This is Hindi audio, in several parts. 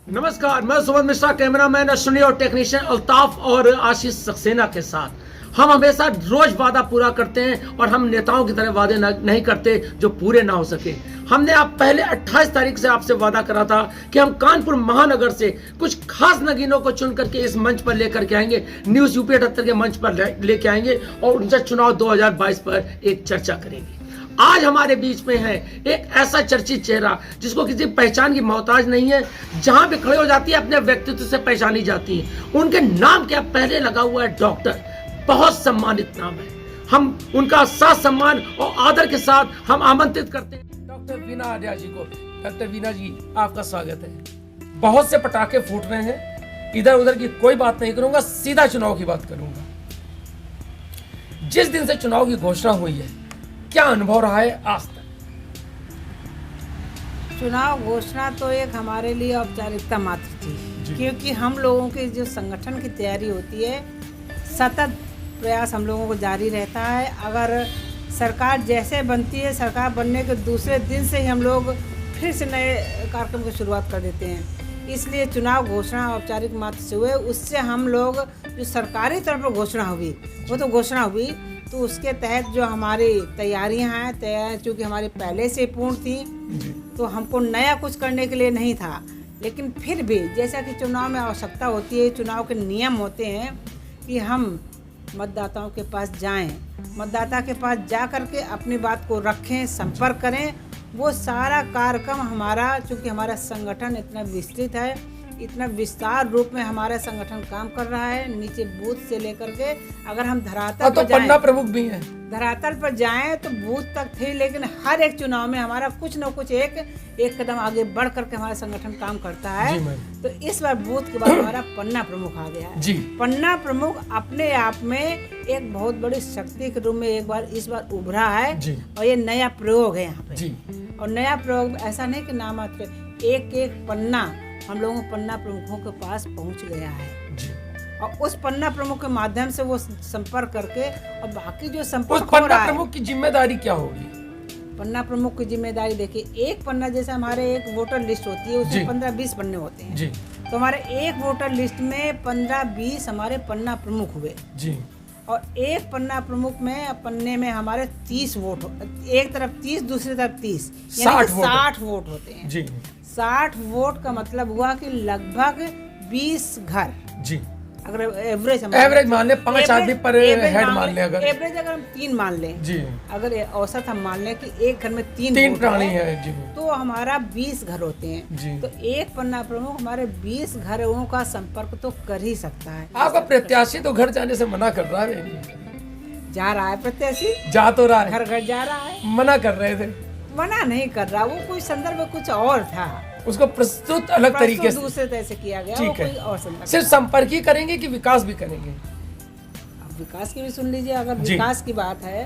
नमस्कार, मैं सुमन मिश्रा, कैमरामैन अश्विनी और टेक्नीशियन अल्ताफ और आशीष सक्सेना के साथ। हम हमेशा रोज वादा पूरा करते हैं और हम नेताओं की तरह वादे नहीं करते जो पूरे ना हो सके। हमने आप पहले 28 तारीख से आपसे वादा करा था कि हम कानपुर महानगर से कुछ खास नगीनों को चुन करके इस मंच पर लेकर के आएंगे, न्यूज यूपी 78 के मंच पर लेके आएंगे और उनसे चुनाव 2022 पर एक चर्चा करेंगे। आज हमारे बीच में है एक ऐसा चर्चित चेहरा जिसको किसी पहचान की मोहताज नहीं है, जहां भी खड़े हो जाती है अपने व्यक्तित्व से पहचानी जाती है। उनके नाम क्या पहले लगा हुआ है डॉक्टर, बहुत सम्मानित नाम है। हम उनका साथ सम्मान और आदर के साथ हम आमंत्रित करते हैं डॉक्टर वीना आर्या जी को। डॉक्टर वीना जी, आपका स्वागत है। बहुत से पटाखे फूट रहे हैं, इधर उधर की कोई बात नहीं करूंगा, सीधा चुनाव की बात करूंगा। जिस दिन से चुनाव की घोषणा हुई है, क्या अनुभव रहा है आज तक? चुनाव घोषणा तो एक हमारे लिए औपचारिकता मात्र थी, क्योंकि हम लोगों की जो संगठन की तैयारी होती है, सतत प्रयास हम लोगों को जारी रहता है। अगर सरकार जैसे बनती है, सरकार बनने के दूसरे दिन से ही हम लोग फिर से नए कार्यक्रम की शुरुआत कर देते हैं। इसलिए चुनाव घोषणा औपचारिक मात्र से हुए, उससे हम लोग जो सरकारी तौर पर घोषणा हुई वो तो घोषणा हुई, तो उसके तहत जो हमारी तैयारियां हैं, चूँकि हमारी पहले से पूर्ण थी, तो हमको नया कुछ करने के लिए नहीं था। लेकिन फिर भी जैसा कि चुनाव में आवश्यकता होती है, चुनाव के नियम होते हैं कि हम मतदाताओं के पास जाएं, मतदाता के पास जा कर के अपनी बात को रखें, संपर्क करें। वो सारा कार्यक्रम हमारा, चूँकि हमारा संगठन इतना विस्तृत है, इतना विस्तार रूप में हमारा संगठन काम कर रहा है, नीचे बूथ से लेकर के अगर हम धरातल पर जाएं, पन्ना प्रमुख भी हैं, धरातल पर जाएं तो बूथ तक थे, लेकिन हर एक चुनाव में हमारा कुछ न कुछ एक कदम आगे बढ़ करके हमारा संगठन काम करता है। तो इस बार बूथ के बाद हमारा पन्ना प्रमुख आ गया है। पन्ना प्रमुख अपने आप में एक बहुत बड़ी शक्ति के रूप में इस बार उभरा है, और ये नया प्रयोग है यहाँ पे। और नया प्रयोग ऐसा नहीं कि नाम मात्र, एक पन्ना हम लोगों को पन्ना प्रमुखों के पास पहुंच गया है, और उस पन्ना प्रमुख के माध्यम से वो संपर्क करके, और बाकी जो संपर्क हो रहा है, पन्ना प्रमुख की जिम्मेदारी क्या होगी? पन्ना प्रमुख की जिम्मेदारी देखिए, एक पन्ना जैसे हमारे एक वोटर लिस्ट होती है, उसमें 15-20 पन्ने होते हैं, तो हमारे एक वोटर लिस्ट में 15-20 हमारे पन्ना प्रमुख हुए, और एक पन्ना प्रमुख में पन्ने में हमारे 30 वोट, एक तरफ 30 दूसरी तरफ 30, यानी 60 वोट होते हैं। 60 वोट का मतलब हुआ कि लगभग 20 घर, अगर एवरेज मान ले, 5 आदमी पर हेड मान ले, अगर एवरेज अगर हम 3 मान लें, अगर औसत हम मान लें कि एक घर में 3 प्राणी है, तो हमारा 20 घर होते हैं। तो एक पन्ना प्रमुख हमारे 20 घरों का संपर्क तो कर ही सकता है। आपका प्रत्याशी तो घर जाने से मना कर रहा है, जा रहा है प्रत्याशी, जा तो रहा है, घर जा रहा है, मना कर रहे थे, मना नहीं कर रहा, वो कोई संदर्भ में कुछ और था, उसको प्रस्तुत अलग तरीके से दूसरे तरह से किया गया, वो कोई और संदर्भ। सिर्फ संपर्क ही करेंगे कि विकास भी करेंगे? अब विकास की भी सुन लीजिए। अगर विकास की बात है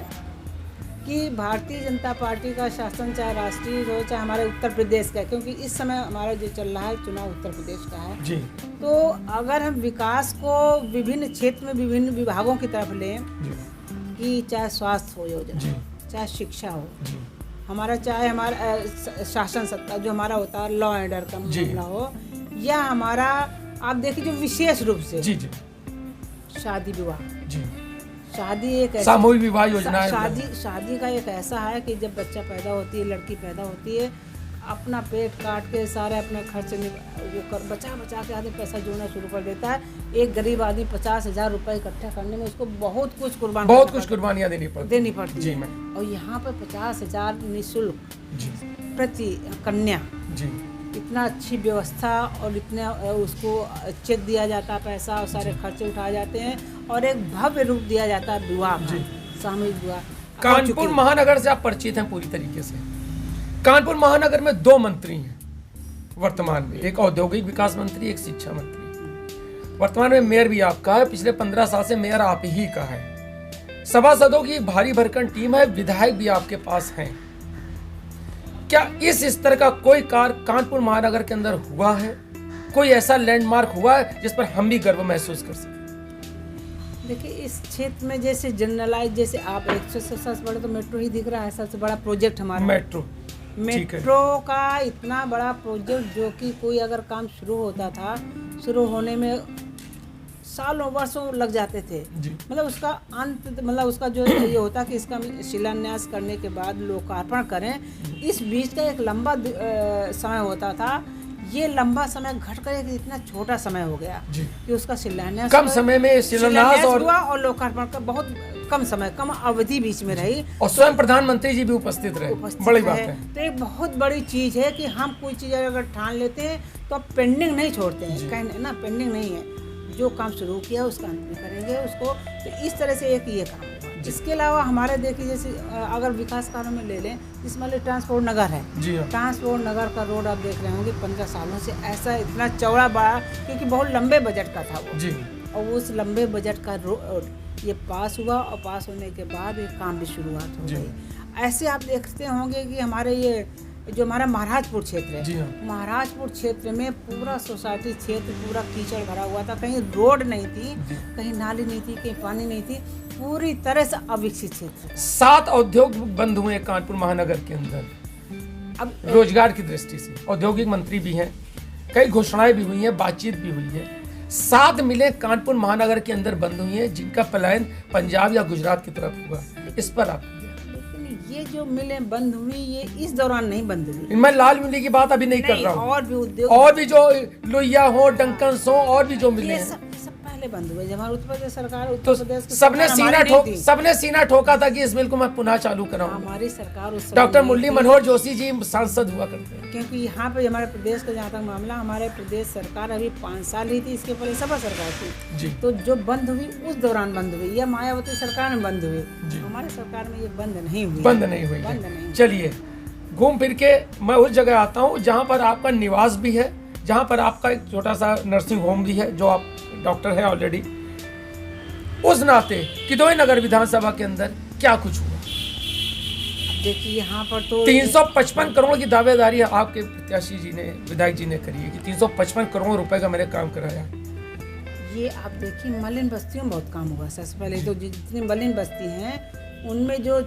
कि भारतीय जनता पार्टी का शासन, चाहे राष्ट्रीय हो चाहे हमारे उत्तर प्रदेश का, क्योंकि इस समय हमारा जो चल रहा है चुनाव उत्तर प्रदेश का है, तो अगर हम विकास को विभिन्न क्षेत्र में विभिन्न विभागों की तरफ लें, कि चाहे स्वास्थ्य हो योजना, चाहे शिक्षा हो, चाहे हमारा शासन सत्ता जो हमारा होता है, लॉ एंड ऑर्डर का मामला हो, या हमारा आप देखिए जो विशेष रूप से शादी विवाह, शादी एक सामूहिक विवाह योजना है। शादी का एक ऐसा है कि जब बच्चा पैदा होती है, लड़की पैदा होती है, अपना पेट काट के सारे अपने खर्च बचा के आदमी पैसा जोड़ना शुरू कर देता है। एक गरीब आदमी 50,000 रुपए इकट्ठा करने में उसको बहुत कुछ कुर्बानियां देनी पड़ती है। और यहाँ पर 50,000 निःशुल्क प्रति कन्या, इतना अच्छी व्यवस्था, और इतना उसको चेक दिया जाता है पैसा, और सारे खर्चे उठाए जाते हैं, और एक भव्य रूप दिया जाता है विवाह, सामूहिक विवाह। कानपुर महानगर से आप परिचित हैं पूरी तरीके से। कानपुर महानगर में 2 मंत्री हैं वर्तमान में, एक औद्योगिक विकास मंत्री, एक शिक्षा मंत्री। वर्तमान में मेयर भी आपका है, पिछले 15 साल से मेयर आप ही का है। सभासदों की भारी भरकम टीम है, विधायक भी आपके पास हैं। क्या इस स्तर का कोई कार्य कानपुर महानगर के अंदर हुआ है? कोई ऐसा लैंडमार्क हुआ है जिस पर हम भी गर्व महसूस कर सकें? देखिए, इस क्षेत्र में जैसे जनरलाइज, जैसे आप 100 से सबसे बड़ा तो मेट्रो ही दिख रहा है, सबसे बड़ा प्रोजेक्ट हमारा मेट्रो का इतना बड़ा प्रोजेक्ट जो कि कोई अगर काम शुरू होता था, शुरू होने में सालों वर्षों लग जाते थे। मतलब उसका अंत, मतलब उसका जो ये होता कि इसका शिलान्यास करने के बाद लोकार्पण करें, इस बीच का एक लंबा समय होता था। ये लंबा समय घटकर एक इतना छोटा समय हो गया कि उसका शिलान्यास कम समय में शिलान्यास हुआ और लोकार्पण का बहुत कम समय, कम अवधि बीच में रही, और स्वयं प्रधानमंत्री जी भी उपस्थित रहे। बड़ी बात है। तो एक बहुत बड़ी चीज है कि हम कोई चीज अगर ठान लेते हैं तो अब पेंडिंग नहीं छोड़ते हैं, कहने ना पेंडिंग नहीं है, जो काम शुरू किया उसका अंत में करेंगे उसको। तो इस तरह से एक ये काम हुआ। इसके अलावा हमारे देखिए जैसे अगर विकास कार्यों में ले लें, इसमें ट्रांसपोर्ट नगर है। ट्रांसपोर्ट नगर का रोड आप देख रहे होंगे 15 सालों से ऐसा इतना चौड़ा बड़ा, क्योंकि बहुत लंबे बजट का था वो। और उस लंबे बजट का रोड ये पास हुआ, और पास होने के बाद ये काम भी शुरुआत हो गई। ऐसे आप देखते होंगे कि हमारे ये जो हमारा महाराजपुर क्षेत्र है, महाराजपुर क्षेत्र में पूरा सोसाइटी क्षेत्र पूरा कीचड़ भरा हुआ था, कहीं रोड नहीं थी, कहीं नाली नहीं थी, कहीं पानी नहीं थी, पूरी तरह से अविकसित क्षेत्र। 7 उद्योग बंद हुए कानपुर महानगर के अंदर। अब रोजगार की दृष्टि से औद्योगिक मंत्री भी हैं, कई घोषणाएं भी हुई हैं, बातचीत भी हुई है। 7 मिलें कानपुर महानगर के अंदर बंद हुई हैं, जिनका पलायन पंजाब या गुजरात की तरफ हुआ। इस पर आप ये जो मिलें बंद हुई, ये इस दौरान नहीं बंद हुई। मैं लाल मिली की बात अभी नहीं कर रहा हूँ, और भी उद्योग, और भी जो लोहिया हो, डंकन्स हो, और भी जो मिले सब पहले बंद हुए। जब हमारे उत्तर प्रदेश सरकार, तो सबने सीना ठोका था कि इस बिल को मैं पुनः चालू कराऊं। हमारी सरकार उस डॉक्टर मुरली मनोहर जोशी जी सांसद हुआ करते हैं। क्योंकि यहाँ पे हमारे प्रदेश का जहाँ तक मामला, हमारे प्रदेश सरकार अभी 5 साल ही थी, इसके पहले सपा सरकार थी। तो जो बंद हुई उस दौरान बंद हुई, या मायावती सरकार में बंद हुई, हमारे सरकार में ये बंद नहीं हुई। चलिए घूम फिर के मैं उस जगह आता हूँ जहाँ पर आपका निवास भी है, जहाँ पर आपका एक छोटा सा नर्सिंग होम भी है, जो आप डॉक्टर हैं ऑलरेडी। उस नाते किदोई नगर विधानसभा के अंदर क्या कुछ हुआ? देखिए यहाँ पर तो 355 करोड़ की दावेदारी आपके प्रत्याशी जी ने, विधायक जी ने करी है कि 355 करोड़ रुपए का मैंने काम कराया। ये आप देखिए मलिन बस्तियों में बहुत काम हुआ। सबसे पहले तो जितनी मलिन बस्ती हैं उनमें जो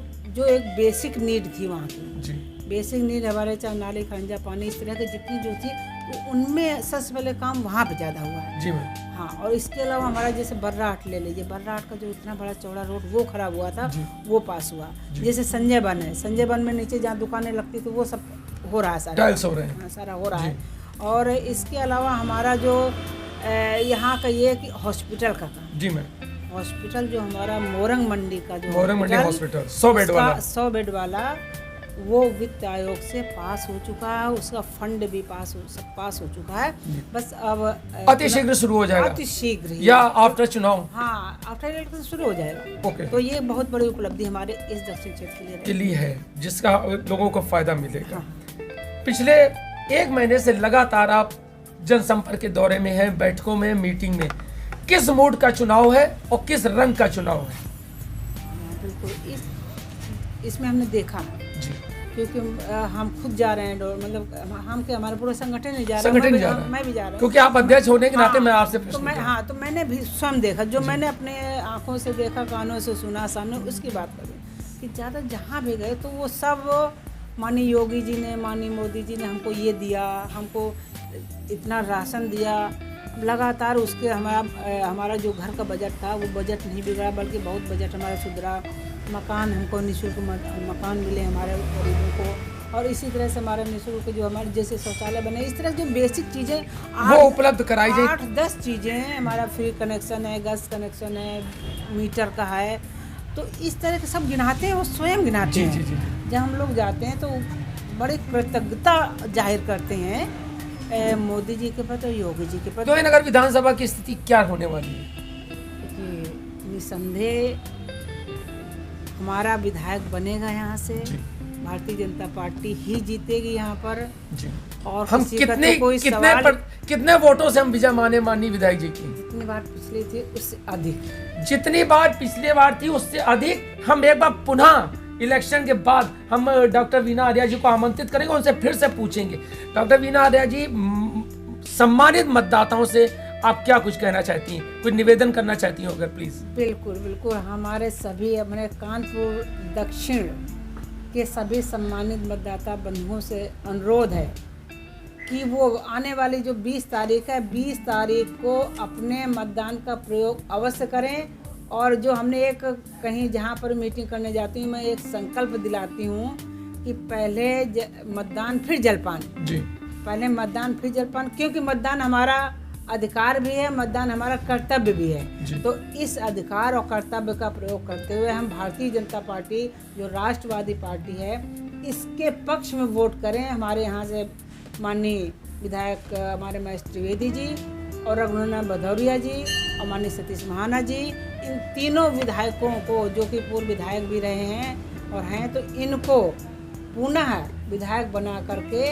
एक बेसिक नीड थी वहाँ की, बेसिक नीड हमारे चाहे नाली, खंजा, पानी, इस तरह की जितनी जो थी, तो उनमें सबसे पहले काम वहाँ पे ज़्यादा हुआ है। जी मैम। हाँ, और इसके अलावा हमारा जैसे बर्राट ले लीजिए, बर्राट का जो इतना बड़ा चौड़ा रोड वो खराब हुआ था, वो पास हुआ। जैसे संजय वन है, संजय वन में नीचे जहाँ दुकानें लगती तो वो सब हो रहा है, सारा टाइल्स हो रहे हैं। हाँ, सारा हो रहा है। और इसके अलावा हमारा जो यहाँ का ये कि हॉस्पिटल का काम। जी मैम। हॉस्पिटल जो हमारा मोरंग मंडी का जो मोरंग मंडी हॉस्पिटल 100 बेड वाला वो वित्त आयोग से पास हो चुका है, उसका फंड भी सब पास हो चुका है। बस अब अति शीघ्र शुरू हो जाएगा, अति शीघ्र या आफ्टर चुनाव। हाँ, आफ्टर इलेक्शन शुरू हो जाएगा। ओके। तो ये बहुत बड़ी उपलब्धि हमारे इस दक्षिण क्षेत्र के लिए है, जिसका लोगों को फायदा मिलेगा। पिछले 1 महीने से लगातार आप जनसंपर्क के दौरे में हैं, बैठकों में, मीटिंग में। किस मूड का चुनाव है और किस रंग का चुनाव है? बिल्कुल, इसमें हमने देखा क्योंकि हम खुद जा रहे हैं, मतलब हम के हमारे पूरा संगठन ही जा रहा है, मैं भी जा रहा हूँ, क्योंकि आप अध्यक्ष होने के नाते मैं आपसे तो तो मैंने भी स्वयं देखा, जो मैंने अपने आंखों से देखा, कानों से सुना, सामने उसकी बात करूँ कि ज़्यादा जहाँ भी गए तो वो सब माननीय योगी जी ने, माननीय मोदी जी ने हमको ये दिया, हमको इतना राशन दिया लगातार। उसके हमारा जो घर का बजट था वो बजट नहीं बिगड़ा, बल्कि बहुत बजट हमारा सुधरा। मकान हमको निःशुल्क मकान मिले हमारे गरीबों को, और इसी तरह से हमारे निःशुल्क जो हमारे जैसे शौचालय बने, इस तरह जो बेसिक चीज़ें वो उपलब्ध कराई जाए। 8-10 चीज़ें हैं। हमारा फ्री कनेक्शन है, गैस कनेक्शन है, मीटर का है, तो इस तरह के सब गिनाते हैं, वो स्वयं गिनाते हैं। जब हम लोग जाते हैं तो बड़ी कृतज्ञता जाहिर करते हैं मोदी जी के प्रति और योगी जी के प्रति। किदोई नगर विधानसभा की स्थिति क्या होने वाली है? निसंदेह हमारा विधायक बनेगा यहाँ से, भारतीय जनता पार्टी ही जीतेगी यहाँ पर। और हम कितने वोटों से हम विजय माननीय विधायक जी की? जितनी बार पिछले थे उससे अधिक, जितनी बार पिछले बार थी उससे अधिक। हम एक बार पुनः इलेक्शन के बाद हम डॉक्टर वीणा आर्या जी को आमंत्रित करेंगे, उनसे फिर से पूछेंगे। डॉक्टर वीणा आर्या जी, सम्मानित मतदाताओं से आप क्या कुछ कहना चाहती हैं, कुछ निवेदन करना चाहती हैं अगर प्लीज? बिल्कुल बिल्कुल, हमारे सभी अपने कानपुर दक्षिण कि सभी सम्मानित मतदाता बंधुओं से अनुरोध है कि वो आने वाली जो 20 तारीख है, 20 तारीख को अपने मतदान का प्रयोग अवश्य करें। और जो हमने एक कहीं जहाँ पर मीटिंग करने जाती हूँ, मैं एक संकल्प दिलाती हूँ कि पहले मतदान फिर जलपान जी, पहले मतदान फिर जलपान, क्योंकि मतदान हमारा अधिकार भी है, मतदान हमारा कर्तव्य भी है। तो इस अधिकार और कर्तव्य का प्रयोग करते हुए हम भारतीय जनता पार्टी जो राष्ट्रवादी पार्टी है इसके पक्ष में वोट करें। हमारे यहाँ से माननीय विधायक हमारे महेश त्रिवेदी जी और रघुनंदन भदौरिया जी और माननीय सतीश महाना जी, इन तीनों विधायकों को जो कि पूर्व विधायक भी रहे हैं और हैं, तो इनको पुनः विधायक बना करके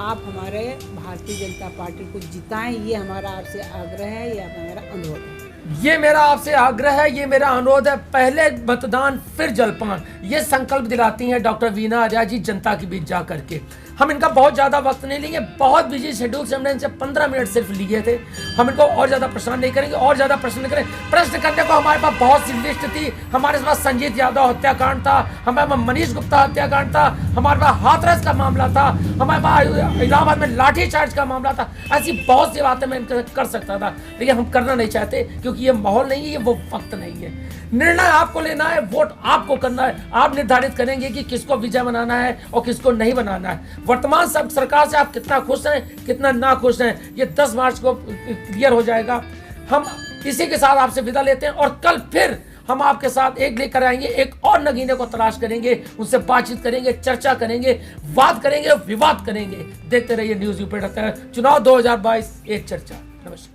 आप हमारे भारतीय जनता पार्टी को जिताएं। ये हमारा आपसे आग्रह है, ये हमारा अनुरोध है। ये मेरा आपसे आग्रह है, ये मेरा अनुरोध है। पहले मतदान फिर जलपान, ये संकल्प दिलाती हैं डॉक्टर वीना आर्या जी जनता के बीच जा करके। हम इनका बहुत ज़्यादा वक्त नहीं लेंगे, बहुत बिजी शेड्यूल से हमने इनसे 15 मिनट सिर्फ लिए थे। हम इनको और ज़्यादा परेशान नहीं करेंगे, और ज़्यादा प्रश्न नहीं करें। प्रश्न करने को हमारे पास बहुत सी लिस्ट थी। हमारे पास संजीत यादव हत्याकांड था, हमारे पास मनीष गुप्ता हत्याकांड था, हमारे पास हाथरस का मामला था, हमारे पास इलाहाबाद में लाठीचार्ज का मामला था। ऐसी बहुत सी बातें मैं कर सकता था, लेकिन हम करना नहीं चाहते क्योंकि ये माहौल नहीं है, वो वक्त नहीं है। निर्णय आपको लेना है, वोट आपको करना है। आप निर्धारित करेंगे कि किसको विजय बनाना है और किसको नहीं बनाना है। वर्तमान सरकार से आप कितना खुश हैं, कितना ना खुश हैं, ये 10 मार्च को क्लियर हो जाएगा। हम इसी के साथ आपसे विदा लेते हैं और कल फिर हम आपके साथ एक लेकर आएंगे, एक और नगीने को तलाश करेंगे, उनसे बातचीत करेंगे, चर्चा करेंगे, वाद करेंगे, विवाद करेंगे। देखते रहिए न्यूज़ यूपी चुनाव 2022 एक चर्चा। नमस्कार।